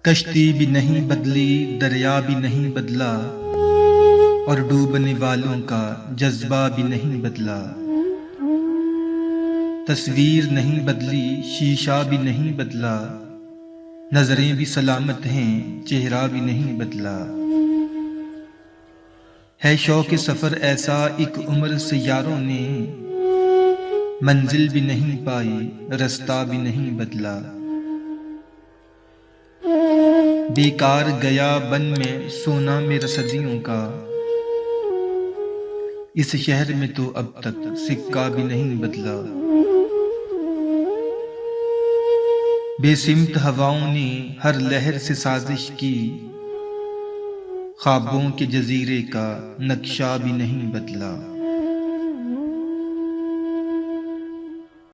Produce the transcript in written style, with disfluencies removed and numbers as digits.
کشتی بھی نہیں بدلی، دریا بھی نہیں بدلا، اور ڈوبنے والوں کا جذبہ بھی نہیں بدلا۔ تصویر نہیں بدلی، شیشہ بھی نہیں بدلا، نظریں بھی سلامت ہیں، چہرہ بھی نہیں بدلا۔ ہے شوق سفر ایسا ایک عمر سے یاروں نے، منزل بھی نہیں پائی، رستہ بھی نہیں بدلا۔ بیکار گیا بن میں سونا میرا صدیوں کا، اس شہر میں تو اب تک سکہ بھی نہیں بدلا۔ بے سمت ہواؤں نے ہر لہر سے سازش کی، خوابوں کے جزیرے کا نقشہ بھی نہیں بدلا۔